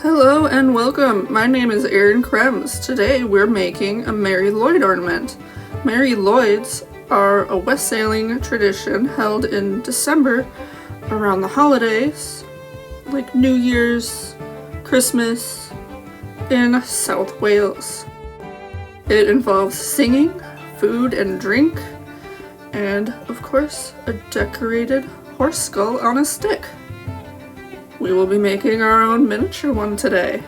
Hello and welcome. My name is Erin Krembs. Today we're making a Mari Lwyd ornament. Mari Lwyds are a wassailing tradition held in December around the holidays, like New Year's, Christmas, in South Wales. It involves singing, food and drink, and of course a decorated horse skull on a stick. We will be making our own miniature one today.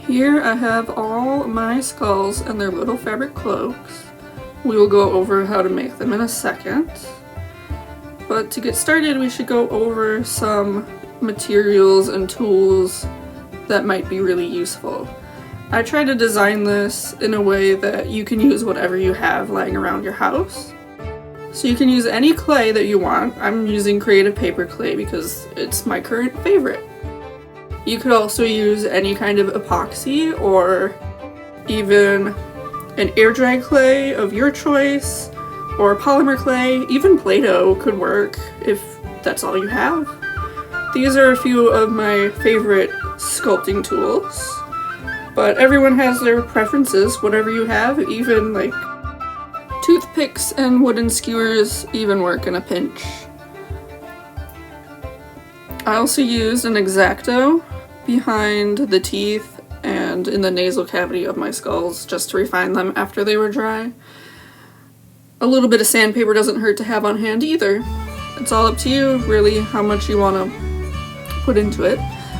Here I have all my skulls and their little fabric cloaks. We will go over how to make them in a second. But to get started, we should go over some materials and tools that might be really useful. I try to design this in a way that you can use whatever you have lying around your house. So you can use any clay that you want. I'm using creative paper clay because it's my current favorite. You could also use any kind of epoxy or even an air dry clay of your choice or polymer clay. Even Play-Doh could work if that's all you have. These are a few of my favorite sculpting tools, but everyone has their preferences. Whatever you have, even like toothpicks and wooden skewers even work in a pinch. I also used an X-Acto behind the teeth and in the nasal cavity of my skulls just to refine them after they were dry. A little bit of sandpaper doesn't hurt to have on hand either. It's all up to you, really, how much you want to put into it.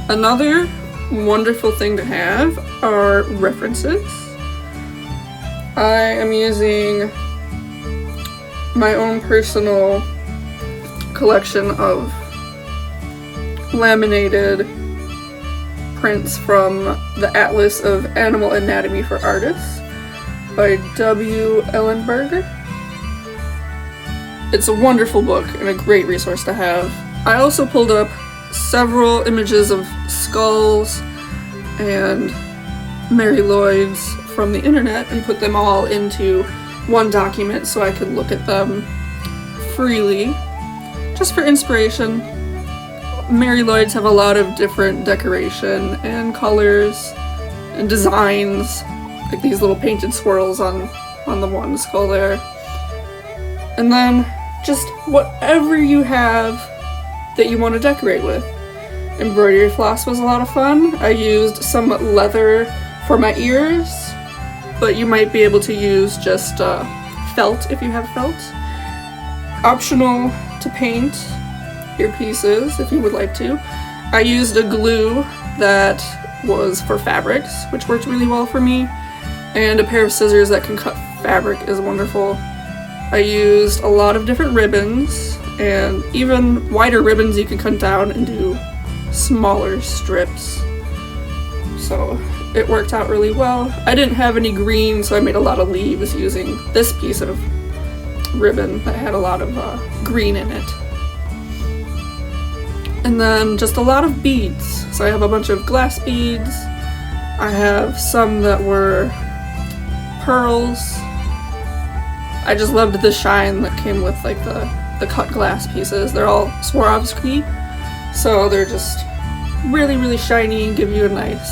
Another wonderful thing to have are references. I am using my own personal collection of laminated prints from the Atlas of Animal Anatomy for Artists by W. Ellenberger. It's a wonderful book and a great resource to have. I also pulled up several images of skulls and Mari Lwyds from the internet and put them all into one document so I could look at them freely, just for inspiration. Mari Lwyds have a lot of different decoration and colors and designs, like these little painted swirls on the one skull there. And then just whatever you have that you want to decorate with. Embroidery floss was a lot of fun. I used some leather for my ears, but you might be able to use just felt if you have felt. Optional to paint earpieces if you would like to. I used a glue that was for fabrics, which worked really well for me, and a pair of scissors that can cut fabric is wonderful. I used a lot of different ribbons, and even wider ribbons you can cut down into smaller strips. So it worked out really well. I didn't have any green, so I made a lot of leaves using this piece of ribbon that had a lot of green in it. And then just a lot of beads. So I have a bunch of glass beads. I have some that were pearls. I just loved the shine that came with like the cut glass pieces. They're all Swarovski, so they're just really, really shiny and give you a nice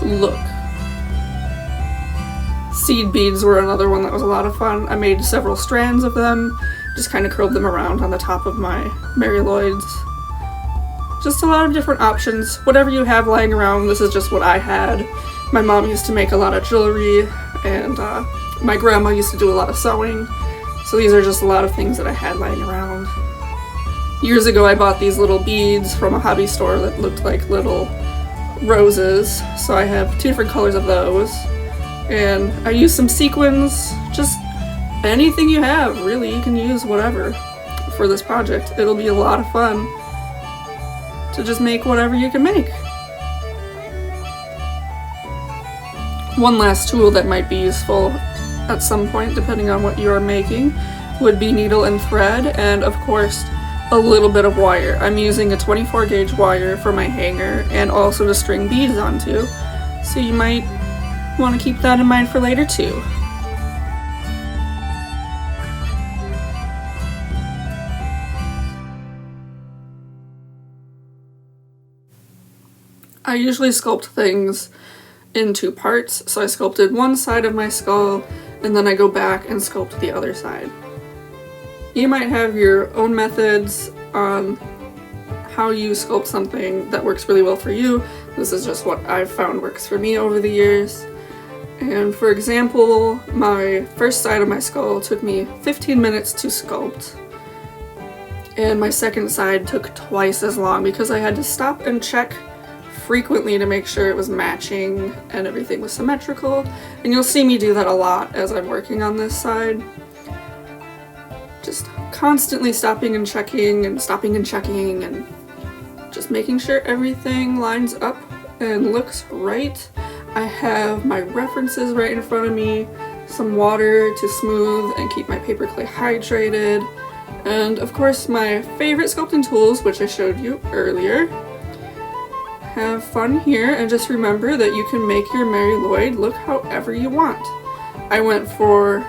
look. Seed beads were another one that was a lot of fun. I made several strands of them. Just kind of curled them around on the top of my Mari Lwyds. Just a lot of different options. Whatever you have lying around, this is just what I had. My mom used to make a lot of jewelry, and my grandma used to do a lot of sewing. So these are just a lot of things that I had lying around. Years ago I bought these little beads from a hobby store that looked like little roses. So I have two different colors of those. And I used some sequins, just anything you have, really. You can use whatever for this project. It'll be a lot of fun to just make whatever you can make. One last tool that might be useful at some point, depending on what you're making, would be needle and thread, and of course a little bit of wire. I'm using a 24 gauge wire for my hanger and also to string beads onto, so you might want to keep that in mind for later too. I usually sculpt things in two parts, so I sculpted one side of my skull and then I go back and sculpt the other side. You might have your own methods on how you sculpt something that works really well for you. This is just what I've found works for me over the years. And for example, my first side of my skull took me 15 minutes to sculpt, and my second side took twice as long because I had to stop and check frequently to make sure it was matching and everything was symmetrical. And you'll see me do that a lot as I'm working on this side. Just constantly stopping and checking and stopping and checking and just making sure everything lines up and looks right. I have my references right in front of me, some water to smooth and keep my paper clay hydrated, and of course my favorite sculpting tools, which I showed you earlier. Have fun here, and just remember that you can make your Mari Lwyd look however you want. I went for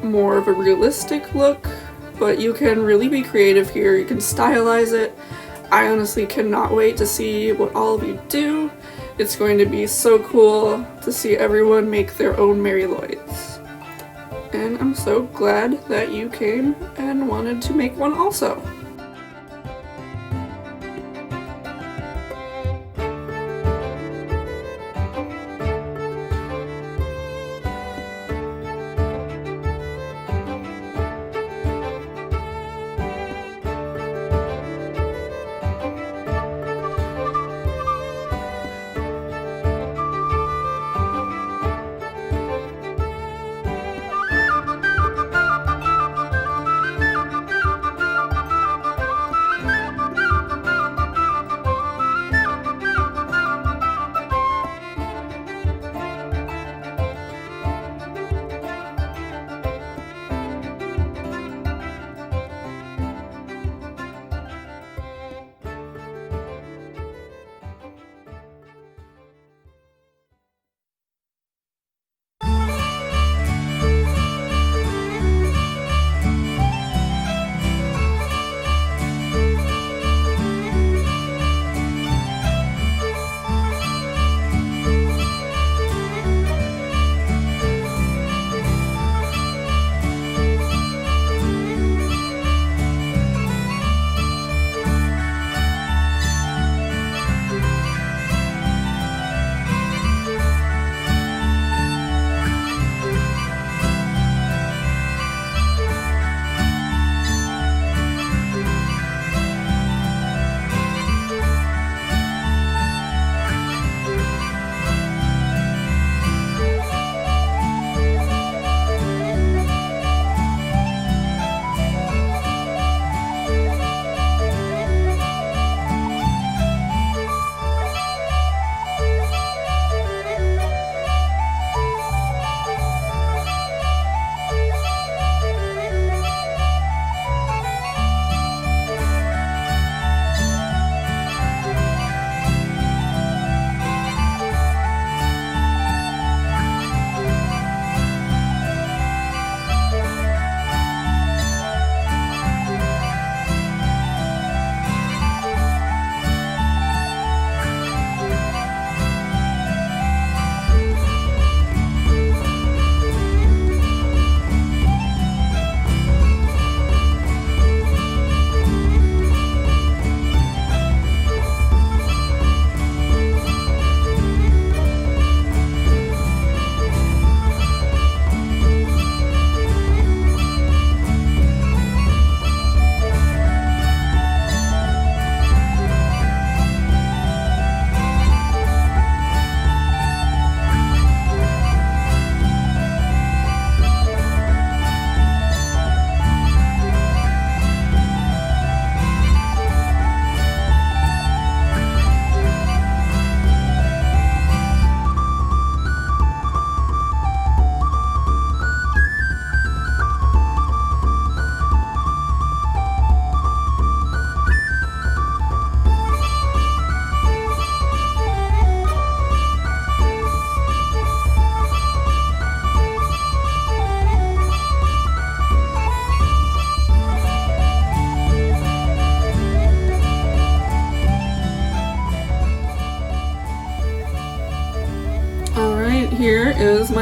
more of a realistic look, but you can really be creative here. You can stylize it. I honestly cannot wait to see what all of you do. It's going to be so cool to see everyone make their own Mari Lwyds. And I'm so glad that you came and wanted to make one also.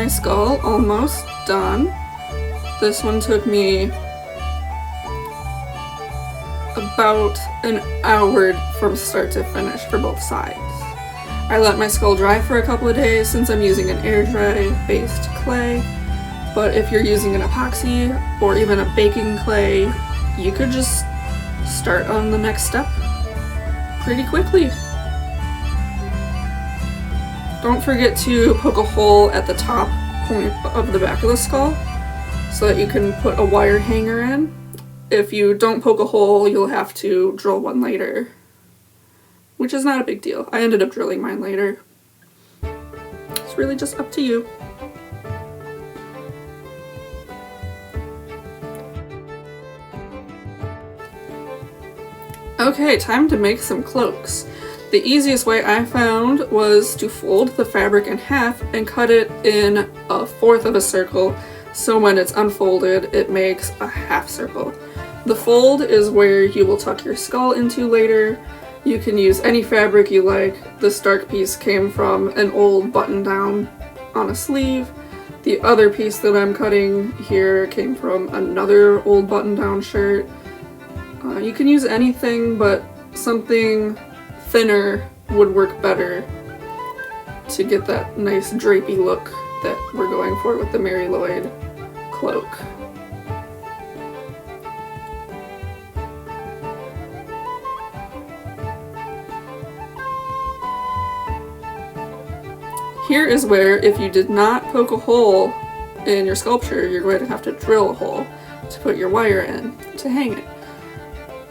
my skull almost done. This one took me about an hour from start to finish for both sides. I let my skull dry for a couple of days since I'm using an air dry based clay, but if you're using an epoxy or even a baking clay, you could just start on the next step pretty quickly. Don't forget to poke a hole at the top point of the back of the skull so that you can put a wire hanger in. If you don't poke a hole, you'll have to drill one later, which is not a big deal. I ended up drilling mine later. It's really just up to you. Okay, time to make some cloaks. The easiest way I found was to fold the fabric in half and cut it in a fourth of a circle, so when it's unfolded it makes a half circle. The fold is where you will tuck your skull into later. You can use any fabric you like. This dark piece came from an old button down on a sleeve. The other piece that I'm cutting here came from another old button down shirt. You can use anything, but something thinner would work better to get that nice drapey look that we're going for with the Mari Lwyd cloak. Here is where, if you did not poke a hole in your sculpture, you're going to have to drill a hole to put your wire in to hang it.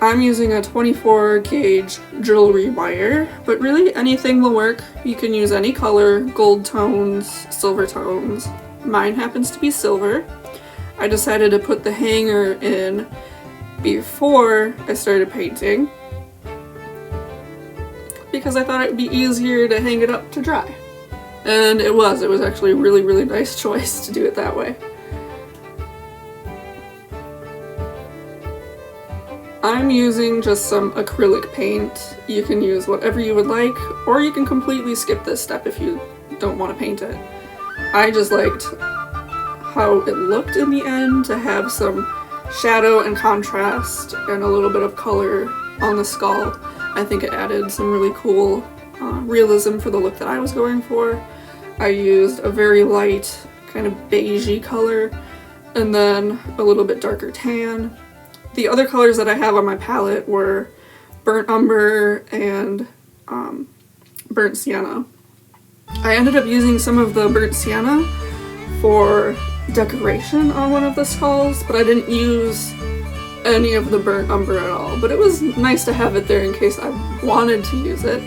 I'm using a 24 gauge jewelry wire, but really anything will work. You can use any color, gold tones, silver tones. Mine happens to be silver. I decided to put the hanger in before I started painting because I thought it would be easier to hang it up to dry. And it was actually a really, really nice choice to do it that way. I'm using just some acrylic paint. You can use whatever you would like, or you can completely skip this step if you don't want to paint it. I just liked how it looked in the end, to have some shadow and contrast and a little bit of color on the skull. I think it added some really cool realism for the look that I was going for. I used a very light kind of beigey color and then a little bit darker tan. The other colors that I have on my palette were burnt umber and burnt sienna. I ended up using some of the burnt sienna for decoration on one of the skulls, but I didn't use any of the burnt umber at all. But it was nice to have it there in case I wanted to use it.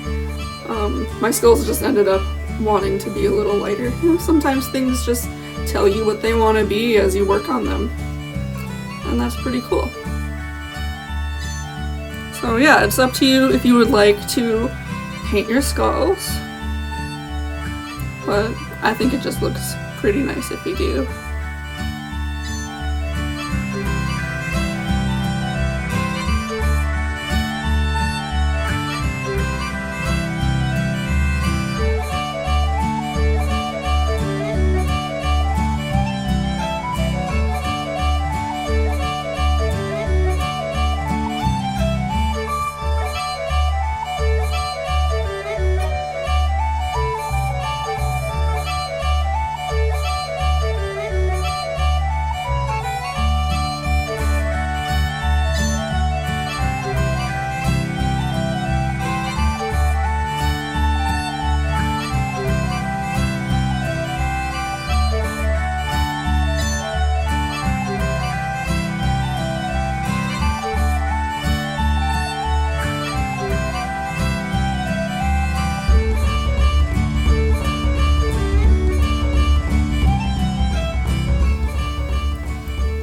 My skulls just ended up wanting to be a little lighter. You know, sometimes things just tell you what they want to be as you work on them, and that's pretty cool. So yeah, it's up to you if you would like to paint your skulls, but I think it just looks pretty nice if you do.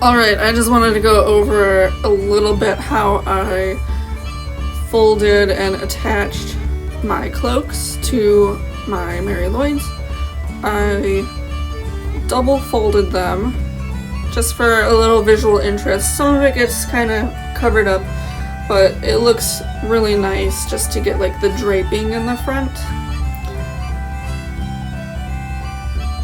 Alright, I just wanted to go over a little bit how I folded and attached my cloaks to my Mari Lwyds. I double folded them just for a little visual interest. Some of it gets kind of covered up, but it looks really nice just to get like the draping in the front.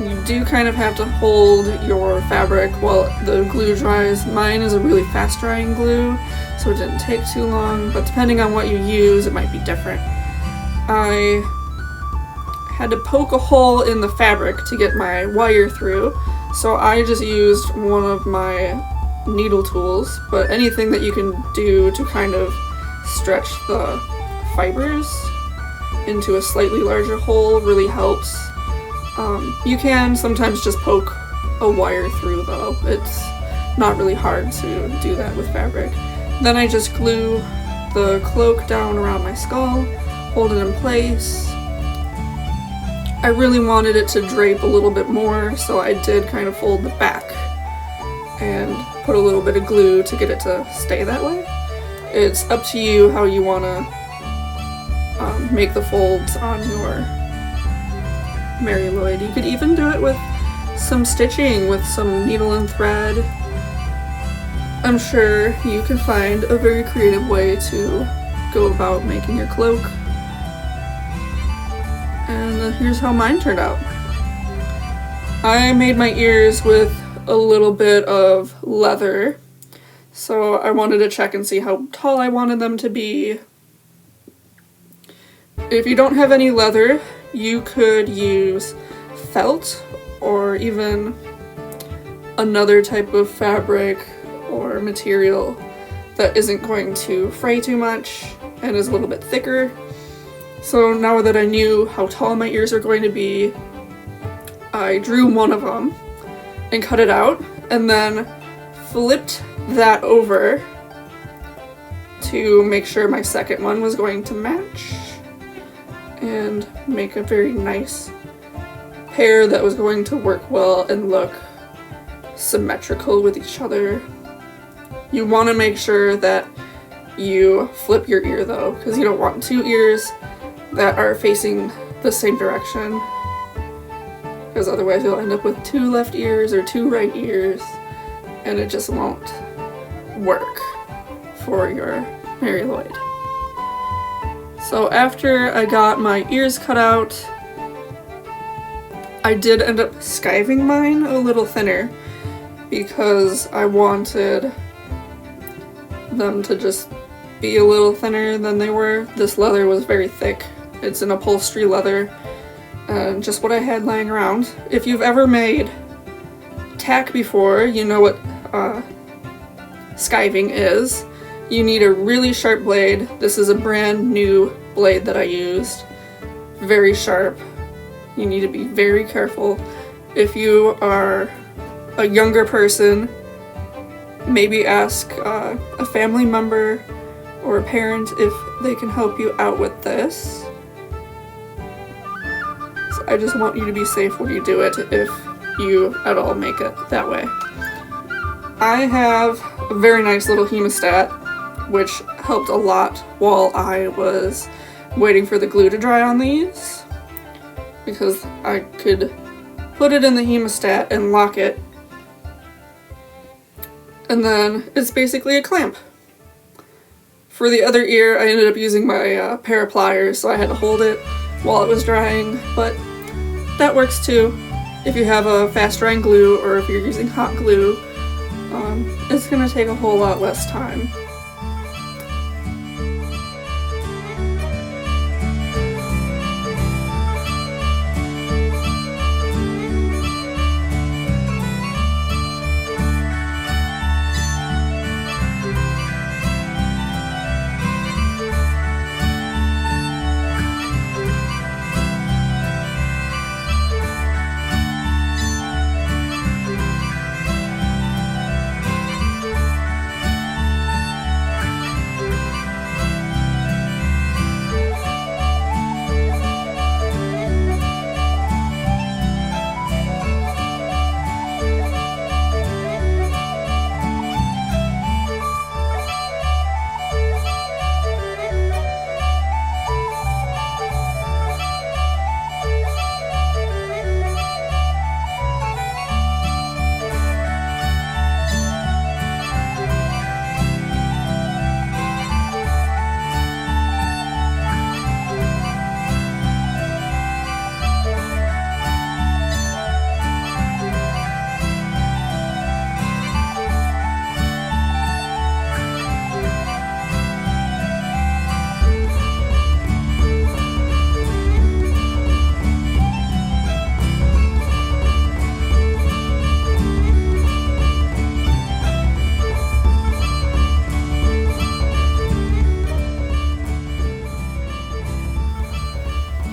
you do kind of have to hold your fabric while the glue dries. Mine is a really fast drying glue, so it didn't take too long, but depending on what you use, it might be different. I had to poke a hole in the fabric to get my wire through, so I just used one of my needle tools, but anything that you can do to kind of stretch the fibers into a slightly larger hole really helps. You can sometimes just poke a wire through though. It's not really hard to do that with fabric. Then I just glue the cloak down around my skull, hold it in place. I really wanted it to drape a little bit more, so I did kind of fold the back and put a little bit of glue to get it to stay that way. It's up to you how you want to make the folds on your Mari Lwyd. You could even do it with some stitching with some needle and thread. I'm sure you can find a very creative way to go about making your cloak. And here's how mine turned out. I made my ears with a little bit of leather, so I wanted to check and see how tall I wanted them to be. If you don't have any leather, you could use felt or even another type of fabric or material that isn't going to fray too much and is a little bit thicker. So now that I knew how tall my ears are going to be, I drew one of them and cut it out, and then flipped that over to make sure my second one was going to match and make a very nice pair that was going to work well and look symmetrical with each other. You want to make sure that you flip your ear though, because you don't want two ears that are facing the same direction, because otherwise you'll end up with two left ears or two right ears, and it just won't work for your Mari Lwyd. So after I got my ears cut out, I did end up skiving mine a little thinner because I wanted them to just be a little thinner than they were. This leather was very thick. It's an upholstery leather, and just what I had lying around. If you've ever made tack before, you know what skiving is. You need a really sharp blade. This is a brand new blade that I used. Very sharp. You need to be very careful. If you are a younger person, maybe ask a family member or a parent if they can help you out with this. So I just want you to be safe when you do it, if you at all make it that way. I have a very nice little hemostat, which helped a lot while I was waiting for the glue to dry on these, because I could put it in the hemostat and lock it, and then it's basically a clamp. For the other ear, I ended up using my pair of pliers, so I had to hold it while it was drying, but that works too. If you have a fast drying glue or if you're using hot glue, it's gonna take a whole lot less time.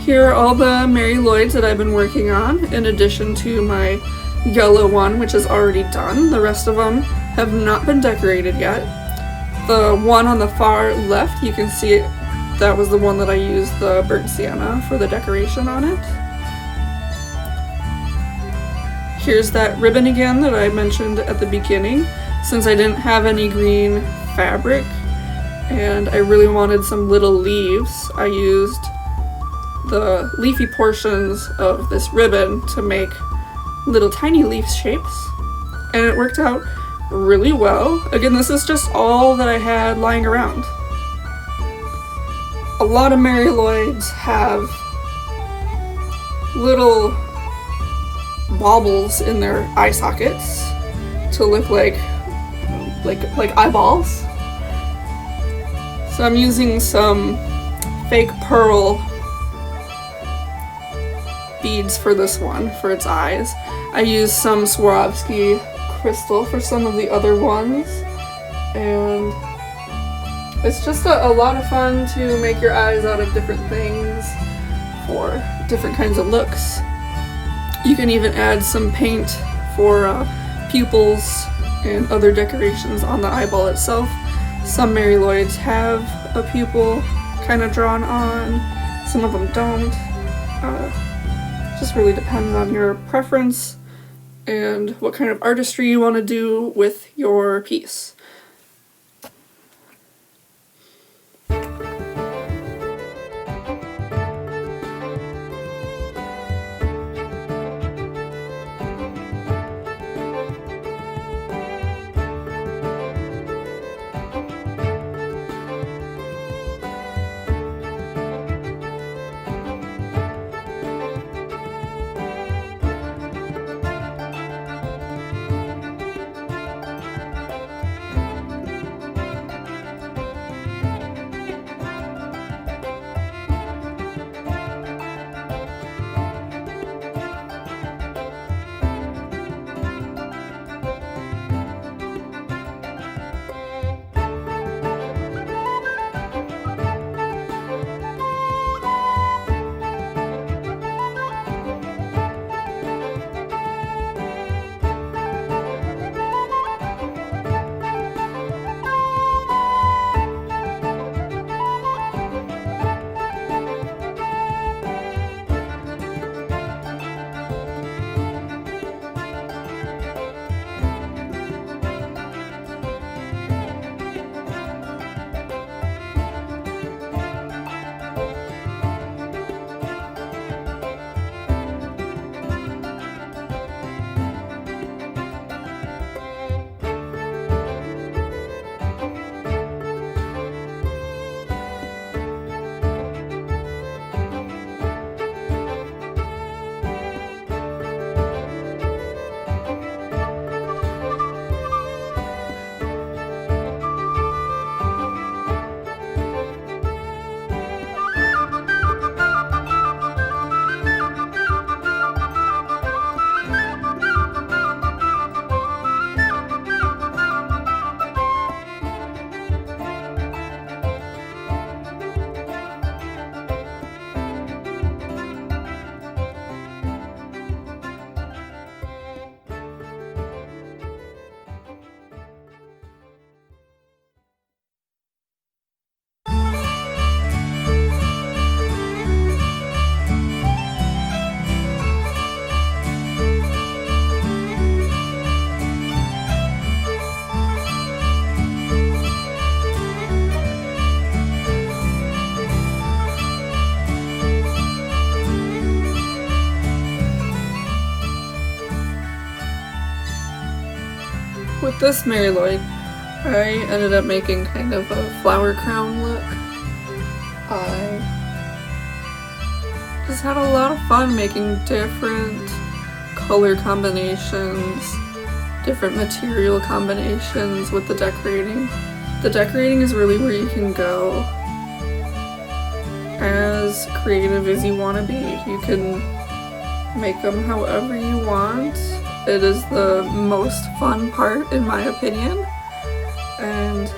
Here are all the Mari Lwyds that I've been working on, in addition to my yellow one, which is already done. The rest of them have not been decorated yet. The one on the far left, you can see that was the one that I used the burnt sienna for the decoration on it. Here's that ribbon again that I mentioned at the beginning. Since I didn't have any green fabric and I really wanted some little leaves, I used the leafy portions of this ribbon to make little tiny leaf shapes, and it worked out really well. Again, this is just all that I had lying around. A lot of Mari Lwyds have little baubles in their eye sockets to look like eyeballs. So I'm using some fake pearl beads for this one, for its eyes. I used some Swarovski crystal for some of the other ones, and it's just a lot of fun to make your eyes out of different things for different kinds of looks. You can even add some paint for pupils and other decorations on the eyeball itself. Some Mari Lwyds have a pupil kind of drawn on, some of them don't. Just really depends on your preference and what kind of artistry you want to do with your piece. With this Mari Lwyd, I ended up making kind of a flower crown look. I just had a lot of fun making different color combinations, different material combinations with the decorating. The decorating is really where you can go as creative as you want to be. You can make them however you want. It is the most fun part, in my opinion, and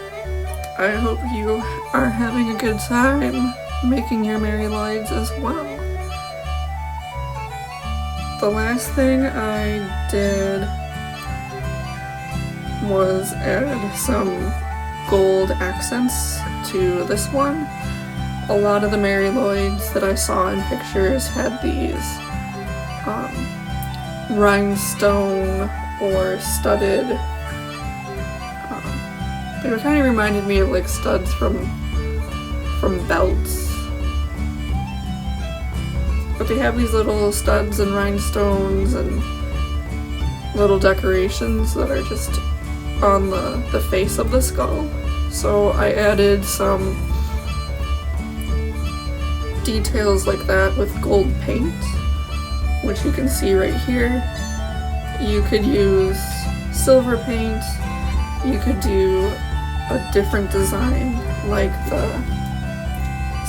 I hope you are having a good time making your Mari Lwyds as well. The last thing I did was add some gold accents to this one. A lot of the Mari Lwyds that I saw in pictures had these rhinestone or studded, they kind of reminded me of like studs from belts. But they have these little studs and rhinestones and little decorations that are just on the face of the skull. So I added some details like that with gold paint, which you can see right here. You could use silver paint, you could do a different design like the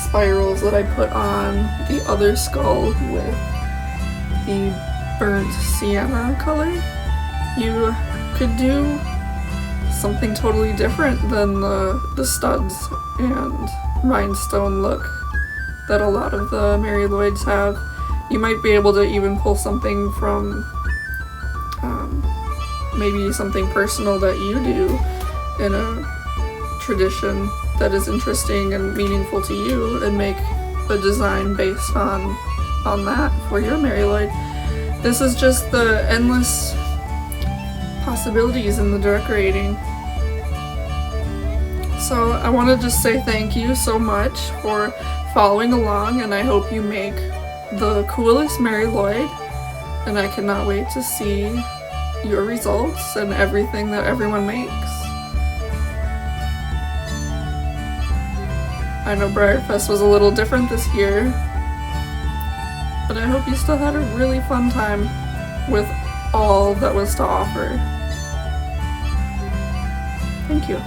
spirals that I put on the other skull with the burnt sienna color. You could do something totally different than the studs and rhinestone look that a lot of the Mari Lwyds have. You might be able to even pull something from maybe something personal that you do in a tradition that is interesting and meaningful to you, and make a design based on that for your Mari Lwyd. This is just the endless possibilities in the decorating. So I want to just say thank you so much for following along, and I hope you make the coolest Mari Lwyd, and I cannot wait to see your results and everything that everyone makes. I know BreyerFest was a little different this year, but I hope you still had a really fun time with all that was to offer. Thank you.